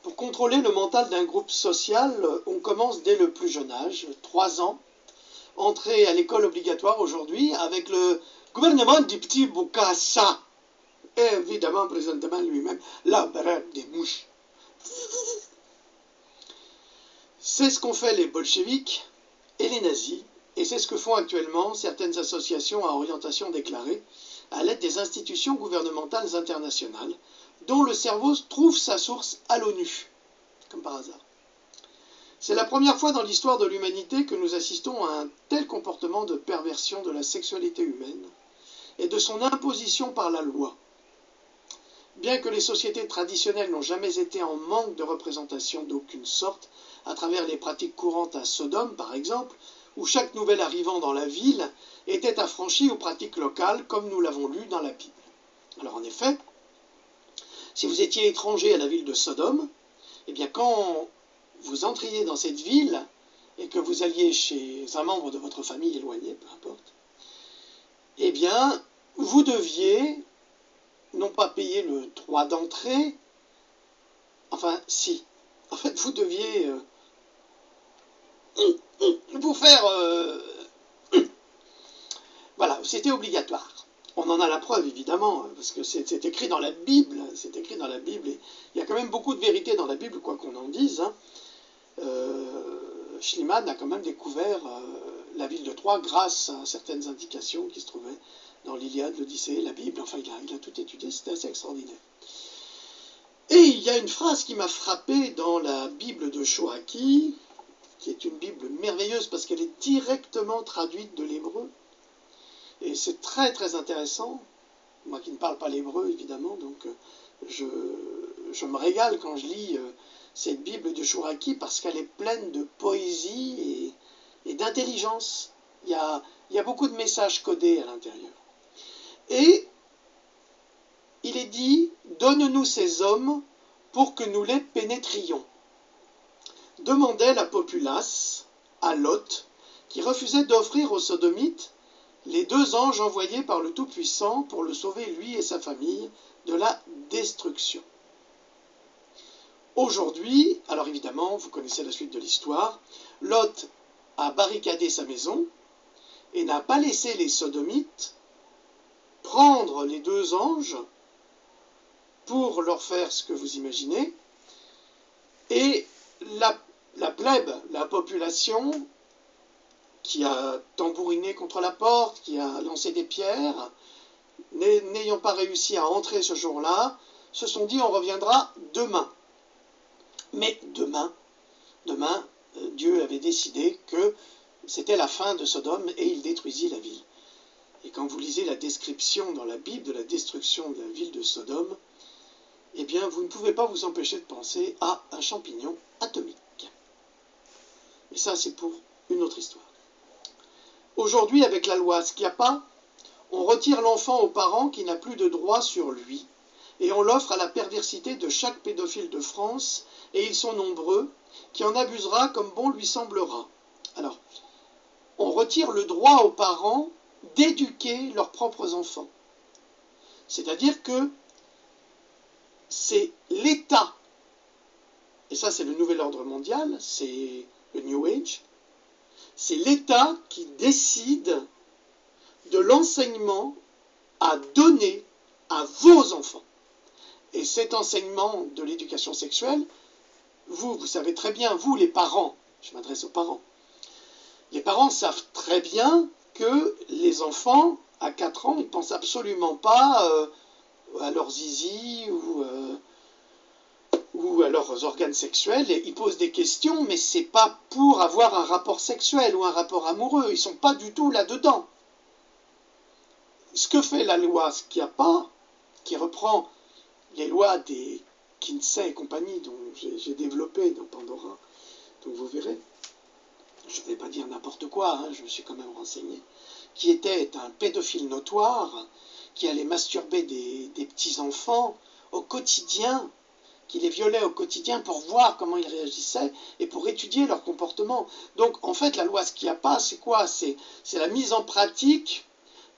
Pour contrôler le mental d'un groupe social, on commence dès le plus jeune âge, 3 ans, entrée à l'école obligatoire aujourd'hui, avec le gouvernement du petit Bokassa, et évidemment présentement lui-même, l'empereur des mouches. C'est ce qu'ont fait les bolcheviks et les nazis, et c'est ce que font actuellement certaines associations à orientation déclarée, à l'aide des institutions gouvernementales internationales, dont le cerveau trouve sa source à l'ONU, comme par hasard. C'est la première fois dans l'histoire de l'humanité que nous assistons à un tel comportement de perversion de la sexualité humaine et de son imposition par la loi. Bien que les sociétés traditionnelles n'ont jamais été en manque de représentation d'aucune sorte, à travers les pratiques courantes à Sodome par exemple, où chaque nouvel arrivant dans la ville était affranchi aux pratiques locales, comme nous l'avons lu dans la Bible. Alors en effet, si vous étiez étranger à la ville de Sodome, eh bien quand vous entriez dans cette ville et que vous alliez chez un membre de votre famille éloigné, peu importe, eh bien vous deviez non pas payer le droit d'entrée, enfin si, en fait vous deviez vous faire... voilà, c'était obligatoire. On en a la preuve évidemment, parce que c'est écrit dans la Bible, c'est écrit dans la Bible, et il y a quand même beaucoup de vérité dans la Bible, quoi qu'on en dise. Hein. Schliemann a quand même découvert la ville de Troie grâce à certaines indications qui se trouvaient dans l'Iliade, l'Odyssée, la Bible, enfin il a tout étudié, c'était assez extraordinaire. Et il y a une phrase qui m'a frappé dans la Bible de Choaki, qui est une Bible merveilleuse parce qu'elle est directement traduite de l'hébreu, et c'est très très intéressant, moi qui ne parle pas l'hébreu évidemment, donc je me régale quand je lis cette Bible de Chouraki parce qu'elle est pleine de poésie et d'intelligence. Il y a beaucoup de messages codés à l'intérieur. Et il est dit, donne-nous ces hommes pour que nous les pénétrions. Demandait la populace à Lot, qui refusait d'offrir aux Sodomites les 2 anges envoyés par le Tout-Puissant pour le sauver, lui et sa famille, de la destruction. Aujourd'hui, alors évidemment, vous connaissez la suite de l'histoire, Lot a barricadé sa maison et n'a pas laissé les Sodomites prendre les 2 anges pour leur faire ce que vous imaginez, et la plèbe, la population, qui a tambouriné contre la porte, qui a lancé des pierres, n'ayant pas réussi à entrer ce jour-là, se sont dit on reviendra demain. Mais demain, Dieu avait décidé que c'était la fin de Sodome et il détruisit la ville. Et quand vous lisez la description dans la Bible de la destruction de la ville de Sodome, eh bien vous ne pouvez pas vous empêcher de penser à un champignon atomique. Et ça c'est pour une autre histoire. Aujourd'hui, avec la loi Schiappa, on retire l'enfant aux parents qui n'a plus de droit sur lui, et on l'offre à la perversité de chaque pédophile de France, et ils sont nombreux, qui en abusera comme bon lui semblera. Alors, on retire le droit aux parents d'éduquer leurs propres enfants. C'est-à-dire que c'est l'État, et ça c'est le nouvel ordre mondial, c'est le New Age, c'est l'État qui décide de l'enseignement à donner à vos enfants. Et cet enseignement de l'éducation sexuelle, vous savez très bien, vous les parents, je m'adresse aux parents, les parents savent très bien que les enfants, à 4 ans, ils ne pensent absolument pas à leur zizi ou à leurs organes sexuels. Ils posent des questions, mais c'est pas pour avoir un rapport sexuel ou un rapport amoureux. Ils ne sont pas du tout là-dedans. Ce que fait la loi Schiappa, qui reprend les lois des Kinsey et compagnie, dont j'ai développé dans Pandora, donc vous verrez, je ne vais pas dire n'importe quoi, hein, je me suis quand même renseigné, qui était un pédophile notoire, qui allait masturber des petits-enfants au quotidien, qui les violait au quotidien pour voir comment ils réagissaient et pour étudier leur comportement. Donc en fait la loi Schiappa, c'est quoi? C'est la mise en pratique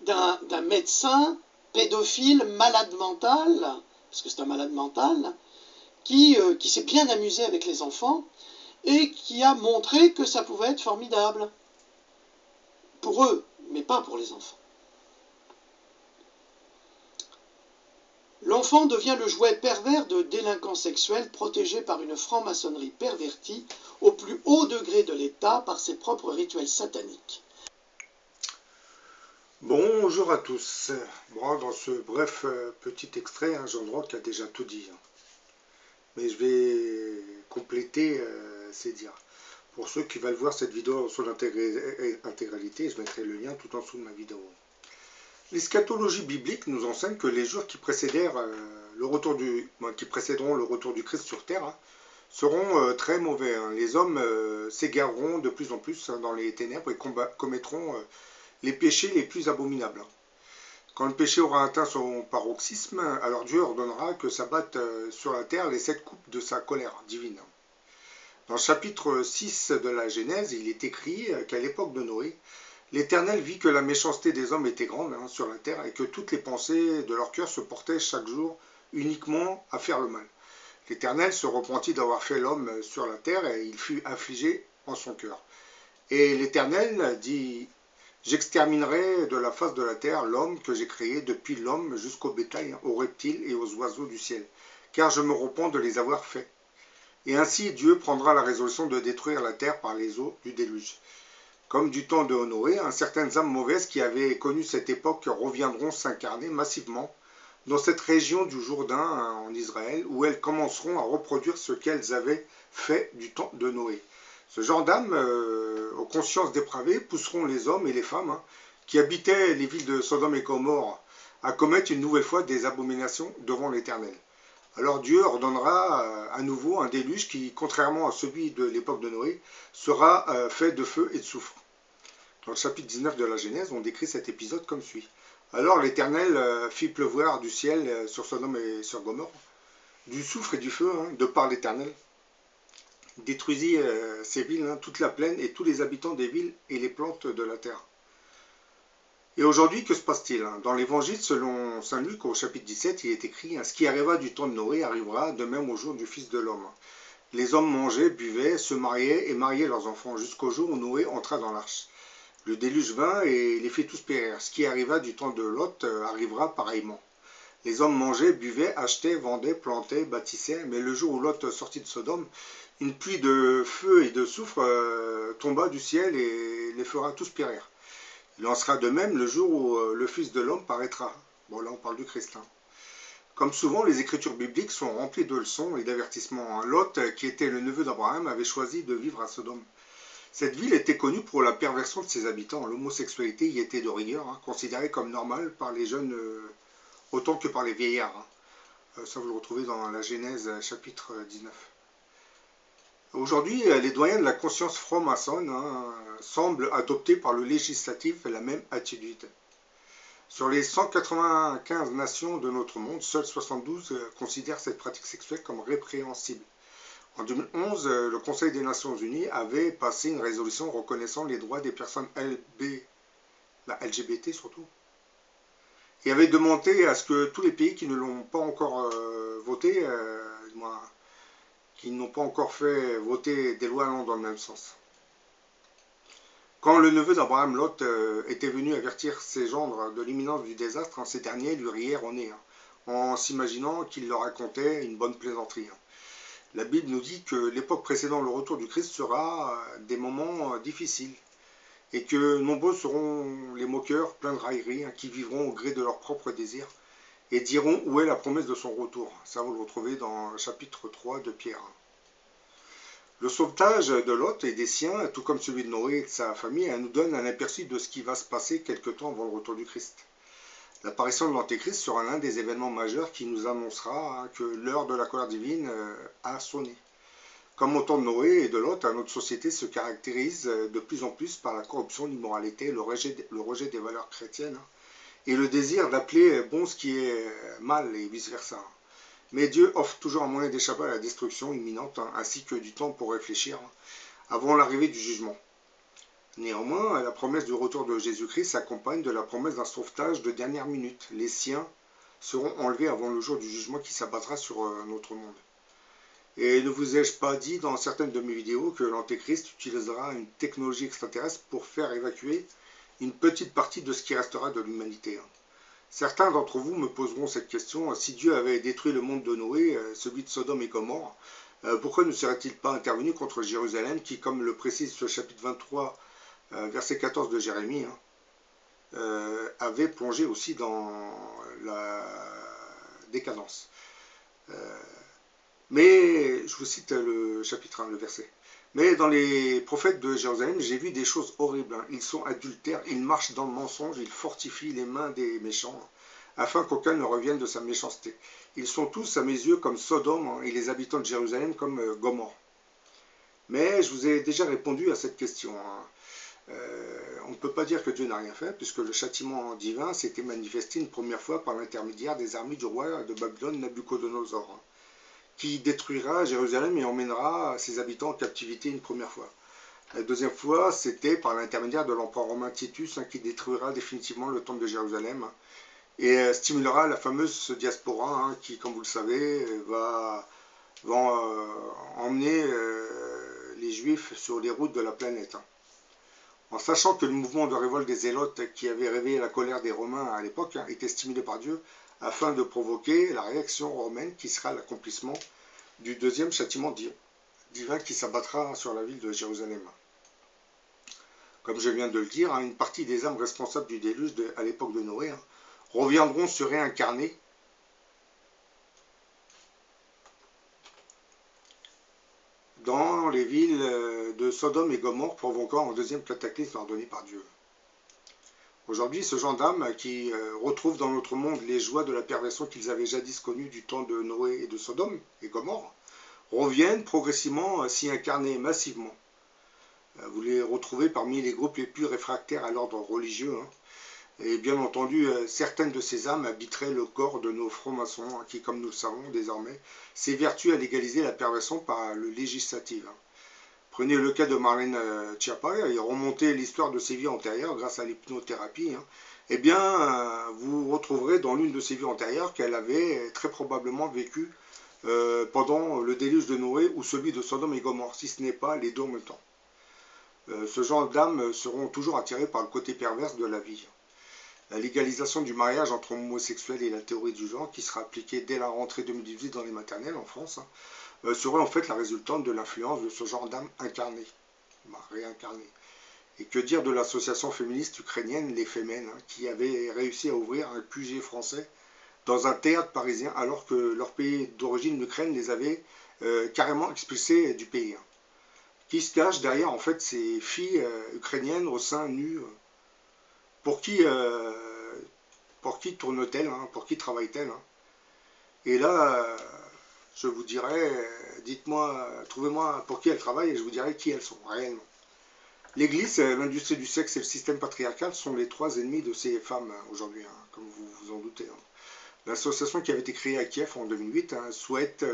d'un médecin pédophile malade mental, parce que c'est un malade mental, qui s'est bien amusé avec les enfants et qui a montré que ça pouvait être formidable pour eux, mais pas pour les enfants. L'enfant devient le jouet pervers de délinquants sexuels protégés par une franc-maçonnerie pervertie au plus haut degré de l'État par ses propres rituels sataniques. Bonjour à tous. Bon, dans ce bref petit extrait, Jean Roch a déjà tout dit. Mais je vais compléter ses dires. Pour ceux qui veulent voir cette vidéo dans son intégralité, je mettrai le lien tout en dessous de ma vidéo. L'eschatologie biblique nous enseigne que les jours qui précéderont le retour du Christ sur terre seront très mauvais. Les hommes s'égareront de plus en plus dans les ténèbres et commettront les péchés les plus abominables. Quand le péché aura atteint son paroxysme, alors Dieu ordonnera que s'abattent sur la terre les 7 coupes de sa colère divine. Dans le chapitre 6 de la Genèse, il est écrit qu'à l'époque de Noé, l'Éternel vit que la méchanceté des hommes était grande sur la terre et que toutes les pensées de leur cœur se portaient chaque jour uniquement à faire le mal. L'Éternel se repentit d'avoir fait l'homme sur la terre et il fut affligé en son cœur. Et l'Éternel dit: j'exterminerai de la face de la terre l'homme que j'ai créé, depuis l'homme jusqu'au bétail, aux reptiles et aux oiseaux du ciel, car je me repens de les avoir faits. Et ainsi Dieu prendra la résolution de détruire la terre par les eaux du déluge. Comme du temps de Noé, certaines âmes mauvaises qui avaient connu cette époque reviendront s'incarner massivement dans cette région du Jourdain en Israël, où elles commenceront à reproduire ce qu'elles avaient fait du temps de Noé. Ce genre d'âmes, aux consciences dépravées, pousseront les hommes et les femmes qui habitaient les villes de Sodome et Gomorrhe à commettre une nouvelle fois des abominations devant l'Éternel. Alors Dieu ordonnera à nouveau un déluge qui, contrairement à celui de l'époque de Noé, sera fait de feu et de soufre. Dans le chapitre 19 de la Genèse, on décrit cet épisode comme suit. Alors l'Éternel fit pleuvoir du ciel sur Sodome et sur Gomorrhe du soufre et du feu, de par l'Éternel. Il détruisit ces villes, toute la plaine et tous les habitants des villes et les plantes de la terre. Et aujourd'hui, que se passe-t-il? Dans l'évangile selon saint Luc, au chapitre 17, il est écrit: ce qui arriva du temps de Noé arrivera de même au jour du Fils de l'homme. Les hommes mangeaient, buvaient, se mariaient et mariaient leurs enfants, jusqu'au jour où Noé entra dans l'arche. Le déluge vint et les fit tous périr. Ce qui arriva du temps de Lot arrivera pareillement. Les hommes mangeaient, buvaient, achetaient, vendaient, plantaient, bâtissaient, mais le jour où Lot sortit de Sodome, une pluie de feu et de soufre tomba du ciel et les fera tous périr. Il en sera de même le jour où le Fils de l'homme paraîtra. Bon, là on parle du Christ. Comme souvent, les écritures bibliques sont remplies de leçons et d'avertissements. Lot, qui était le neveu d'Abraham, avait choisi de vivre à Sodome. Cette ville était connue pour la perversion de ses habitants. L'homosexualité y était de rigueur, considérée comme normale par les jeunes autant que par les vieillards. Ça, vous le retrouvez dans la Genèse, chapitre 19. Aujourd'hui, les doyens de la conscience franc-maçonne semblent adopter par le législatif la même attitude. Sur les 195 nations de notre monde, seules 72 considèrent cette pratique sexuelle comme répréhensible. En 2011, le Conseil des Nations Unies avait passé une résolution reconnaissant les droits des personnes LGBT surtout, et avait demandé à ce que tous les pays qui ne l'ont pas encore voté, qui n'ont pas encore fait voter des lois allant dans le même sens. Quand le neveu d'Abraham, Lot, était venu avertir ses gendres de l'imminence du désastre, ces derniers lui rièrent au nez, en s'imaginant qu'il leur racontait une bonne plaisanterie. La Bible nous dit que l'époque précédant le retour du Christ sera des moments difficiles et que nombreux seront les moqueurs pleins de railleries qui vivront au gré de leurs propres désirs et diront où est la promesse de son retour. Ça, vous le retrouvez dans le chapitre 3 de Pierre. Le sauvetage de Lot et des siens, tout comme celui de Noé et de sa famille, nous donne un aperçu de ce qui va se passer quelque temps avant le retour du Christ. L'apparition de l'Antéchrist sera l'un des événements majeurs qui nous annoncera que l'heure de la colère divine a sonné. Comme au temps de Noé et de Lot, notre société se caractérise de plus en plus par la corruption, l'immoralité, le rejet des valeurs chrétiennes et le désir d'appeler bon ce qui est mal et vice-versa. Mais Dieu offre toujours un moyen d'échapper à la destruction imminente ainsi que du temps pour réfléchir avant l'arrivée du jugement. Néanmoins, la promesse du retour de Jésus-Christ s'accompagne de la promesse d'un sauvetage de dernière minute. Les siens seront enlevés avant le jour du jugement qui s'abattra sur notre monde. Et ne vous ai-je pas dit dans certaines de mes vidéos que l'Antéchrist utilisera une technologie extraterrestre pour faire évacuer une petite partie de ce qui restera de l'humanité. Certains d'entre vous me poseront cette question: si Dieu avait détruit le monde de Noé, celui de Sodome et Gomorrhe, pourquoi ne serait-il pas intervenu contre Jérusalem qui, comme le précise ce chapitre 23, verset 14 de Jérémie, avait plongé aussi dans la décadence. Mais, je vous cite le chapitre 1, le verset. Mais dans les prophètes de Jérusalem, j'ai vu des choses horribles. Ils sont adultères, ils marchent dans le mensonge, ils fortifient les mains des méchants, afin qu'aucun ne revienne de sa méchanceté. Ils sont tous, à mes yeux, comme Sodome, et les habitants de Jérusalem comme Gomorrhe. Mais je vous ai déjà répondu à cette question. On ne peut pas dire que Dieu n'a rien fait, puisque le châtiment divin s'était manifesté une première fois par l'intermédiaire des armées du roi de Babylone, Nabuchodonosor, qui détruira Jérusalem et emmènera ses habitants en captivité une première fois. La deuxième fois, c'était par l'intermédiaire de l'empereur romain Titus, qui détruira définitivement le temple de Jérusalem et stimulera la fameuse diaspora qui, comme vous le savez, va emmener les Juifs sur les routes de la planète. En sachant que le mouvement de révolte des Zélotes qui avait réveillé la colère des Romains à l'époque était stimulé par Dieu afin de provoquer la réaction romaine qui sera l'accomplissement du deuxième châtiment divin qui s'abattra sur la ville de Jérusalem. Comme je viens de le dire, une partie des âmes responsables du déluge à l'époque de Noé reviendront se réincarner dans les villes de Sodome et Gomorrhe, provoquant un deuxième cataclysme ordonné par Dieu. Aujourd'hui, ce genre d'âmes qui retrouvent dans notre monde les joies de la perversion qu'ils avaient jadis connues du temps de Noé et de Sodome et Gomorrhe, reviennent progressivement s'y incarner massivement. Vous les retrouvez parmi les groupes les plus réfractaires à l'ordre religieux. Et bien entendu, certaines de ces âmes habiteraient le corps de nos francs-maçons, qui, comme nous le savons désormais, s'évertuent à légaliser la perversion par le législatif. Prenez le cas de Marlène Schiappa et remontez l'histoire de ses vies antérieures grâce à l'hypnothérapie. Eh bien, vous retrouverez dans l'une de ses vies antérieures qu'elle avait très probablement vécu pendant le déluge de Noé ou celui de Sodome et Gomorrhe, si ce n'est pas les deux en même temps. Ce genre d'âmes seront toujours attirées par le côté perverse de la vie. La légalisation du mariage entre homosexuels et la théorie du genre, qui sera appliquée dès la rentrée 2018 dans les maternelles en France, serait en fait la résultante de l'influence de ce genre d'âme incarnée, réincarnée. Et que dire de l'association féministe ukrainienne, les Femen, qui avait réussi à ouvrir un QG français dans un théâtre parisien, alors que leur pays d'origine, l'Ukraine, les avait carrément expulsés du pays. Qui se cache derrière en fait ces filles ukrainiennes au sein nu. Pour qui tourne-t-elle, pour qui travaille-t-elle? Et là, je vous dirais, dites-moi, trouvez-moi pour qui elles travaillent et je vous dirai qui elles sont réellement. L'Église, l'industrie du sexe et le système patriarcal sont les trois ennemis de ces femmes aujourd'hui, comme vous vous en doutez. L'association qui avait été créée à Kiev en 2008 souhaite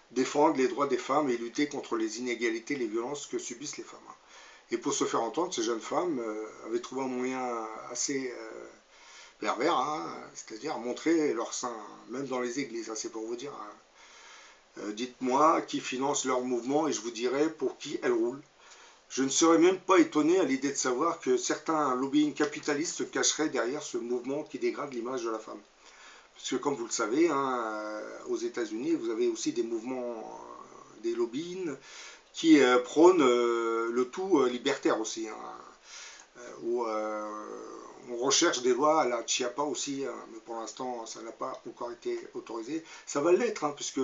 défendre les droits des femmes et lutter contre les inégalités et les violences que subissent les femmes. Et pour se faire entendre, ces jeunes femmes avaient trouvé un moyen assez pervers, c'est-à-dire montrer leur sein, même dans les églises, c'est pour vous dire. Dites-moi qui finance leur mouvement et je vous dirai pour qui elles roulent. Je ne serais même pas étonné à l'idée de savoir que certains lobbying capitalistes se cacheraient derrière ce mouvement qui dégrade l'image de la femme. Parce que comme vous le savez, aux États-Unis, vous avez aussi des mouvements, des lobbying qui prônent le tout libertaire aussi, où on recherche des lois à la Chiappa aussi, mais pour l'instant ça n'a pas encore été autorisé. Ça va l'être, puisque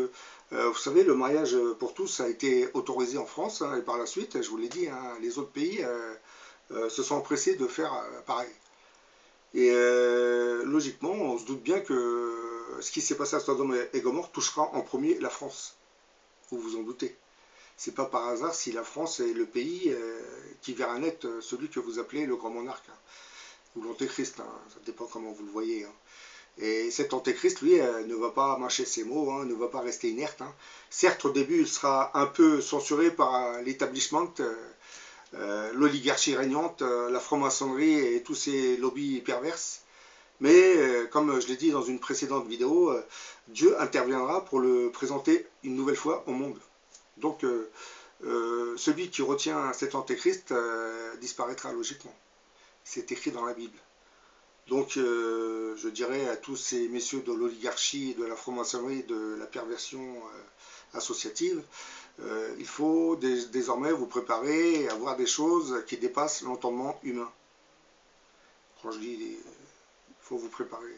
vous savez, le mariage pour tous a été autorisé en France, et par la suite, je vous l'ai dit, les autres pays se sont empressés de faire pareil. Et logiquement, on se doute bien que ce qui s'est passé à Sodome et Gomorrhe touchera en premier la France. Vous vous en doutez. C'est pas par hasard si la France est le pays qui verra naître celui que vous appelez le grand monarque, ou l'antéchrist, ça dépend comment vous le voyez. Et cet antéchrist, lui, ne va pas mâcher ses mots, ne va pas rester inerte. Certes, au début, il sera un peu censuré par l'établissement, l'oligarchie régnante, la franc-maçonnerie et tous ces lobbies perverses, Mais comme je l'ai dit dans une précédente vidéo, Dieu interviendra pour le présenter une nouvelle fois au monde. Donc celui qui retient cet antéchrist disparaîtra logiquement. C'est écrit dans la Bible. Donc je dirais à tous ces messieurs de l'oligarchie, de la franc-maçonnerie, de la perversion associative, il faut désormais vous préparer à voir des choses qui dépassent l'entendement humain. Quand je dis il faut vous préparer,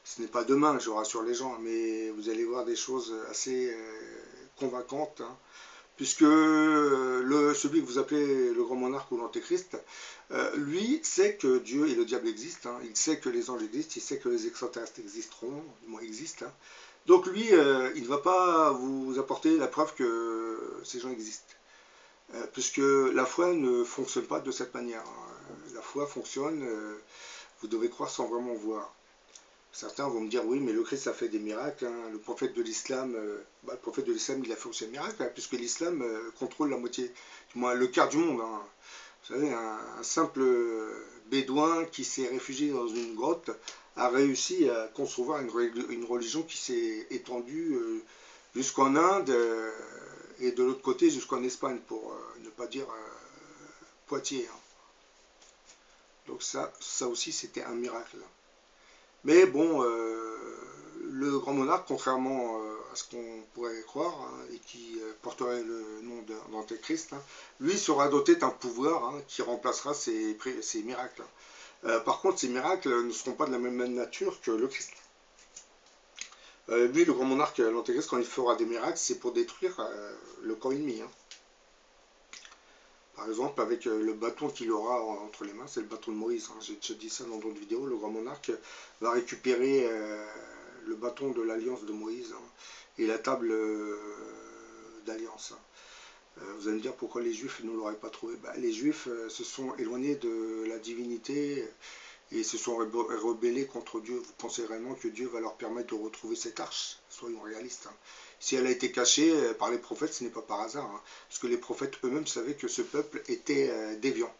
ce n'est pas demain, je rassure les gens, mais vous allez voir des choses assez convaincantes, hein, puisque celui que vous appelez le grand monarque ou l'antéchrist, lui sait que Dieu et le diable existent, hein, il sait que les anges existent, il sait que les extraterrestres existeront, du moins existent, hein. Donc lui, il ne va pas vous apporter la preuve que ces gens existent, puisque la foi ne fonctionne pas de cette manière, hein. La foi fonctionne, vous devez croire sans vraiment voir. Certains vont me dire, oui, mais le Christ a fait des miracles, hein. Le prophète de l'islam, le prophète de l'islam, il a fait aussi un miracle, hein, puisque l'islam contrôle la moitié, du moins le quart du monde, hein. Vous savez, un simple bédouin qui s'est réfugié dans une grotte a réussi à concevoir une religion qui s'est étendue jusqu'en Inde et de l'autre côté jusqu'en Espagne, pour ne pas dire Poitiers, hein. Donc ça aussi, c'était un miracle. Mais bon, le grand monarque, contrairement à ce qu'on pourrait croire, hein, et qui porterait le nom d'Antéchrist, hein, lui sera doté d'un pouvoir, hein, qui remplacera ces miracles, hein. Par contre, ces miracles ne seront pas de la même nature que le Christ. Lui, le grand monarque, l'Antéchrist, quand il fera des miracles, c'est pour détruire le camp ennemi, hein. Par exemple, avec le bâton qu'il aura entre les mains, c'est le bâton de Moïse, hein. J'ai déjà dit ça dans d'autres vidéos, le grand monarque va récupérer le bâton de l'alliance de Moïse, hein, et la table d'alliance, hein. Vous allez me dire pourquoi les Juifs ne l'auraient pas trouvé. Les Juifs se sont éloignés de la divinité et se sont rebellés contre Dieu. Vous pensez réellement que Dieu va leur permettre de retrouver cette arche? Soyons réalistes, hein. Si elle a été cachée par les prophètes, ce n'est pas par hasard, hein, parce que les prophètes eux-mêmes savaient que ce peuple était déviant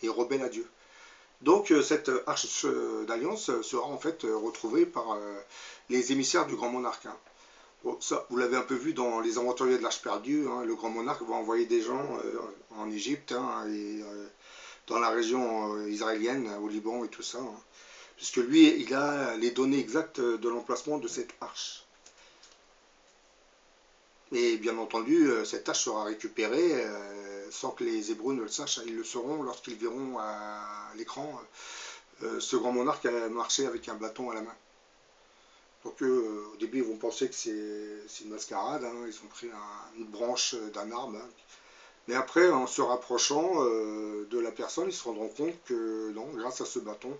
et rebelle à Dieu. Donc cette arche d'alliance sera en fait retrouvée par les émissaires du grand monarque, hein. Bon, ça, vous l'avez un peu vu dans les aventuriers de l'Arche perdue, hein, le grand monarque va envoyer des gens en Égypte, hein, et dans la région israélienne, au Liban et tout ça, hein, puisque lui, il a les données exactes de l'emplacement de cette arche. Et bien entendu, cette arche sera récupérée sans que les Hébreux ne le sachent. Ils le sauront lorsqu'ils verront à l'écran ce grand monarque marcher avec un bâton à la main. Donc au début, ils vont penser que c'est une mascarade, hein, ils ont pris une branche d'un arbre, hein. Mais après, en se rapprochant de la personne, ils se rendront compte que non, grâce à ce bâton,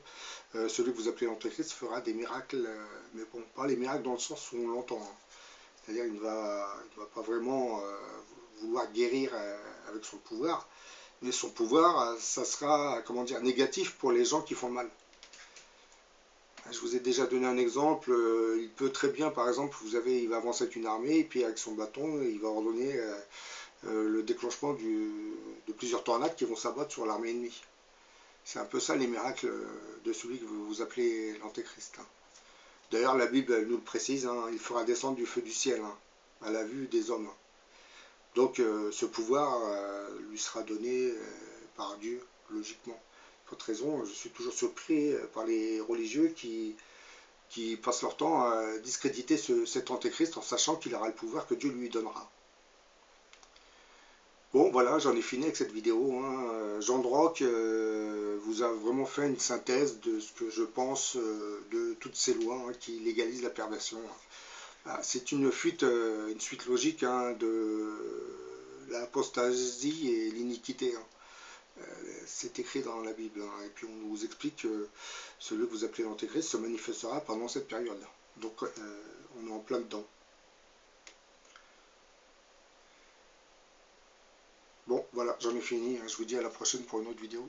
celui que vous appelez l'Antéchrist fera des miracles, mais bon, pas les miracles dans le sens où on l'entend, hein. C'est-à-dire qu'il ne va pas vraiment vouloir guérir avec son pouvoir, mais son pouvoir, ça sera, comment dire, négatif pour les gens qui font mal. Je vous ai déjà donné un exemple, il peut très bien, par exemple, il va avancer avec une armée, et puis avec son bâton, il va ordonner le déclenchement de plusieurs tornades qui vont s'abattre sur l'armée ennemie. C'est un peu ça les miracles de celui que vous appelez l'Antéchrist, hein. D'ailleurs, la Bible nous le précise, hein, il fera descendre du feu du ciel, hein, à la vue des hommes. Donc ce pouvoir lui sera donné par Dieu, logiquement. Pour cette raison, je suis toujours surpris par les religieux qui passent leur temps à discréditer cet antéchrist en sachant qu'il aura le pouvoir que Dieu lui donnera. Bon, voilà, j'en ai fini avec cette vidéo, hein. Jean Drock vous a vraiment fait une synthèse de ce que je pense de toutes ces lois, hein, qui légalisent la perversion. C'est une suite logique, hein, de l'apostasie et l'iniquité, hein. C'est écrit dans la Bible, hein. Et puis on vous explique que celui que vous appelez l'Antéchrist se manifestera pendant cette période. Donc on est en plein dedans. Bon, voilà, j'en ai fini, hein. Je vous dis à la prochaine pour une autre vidéo.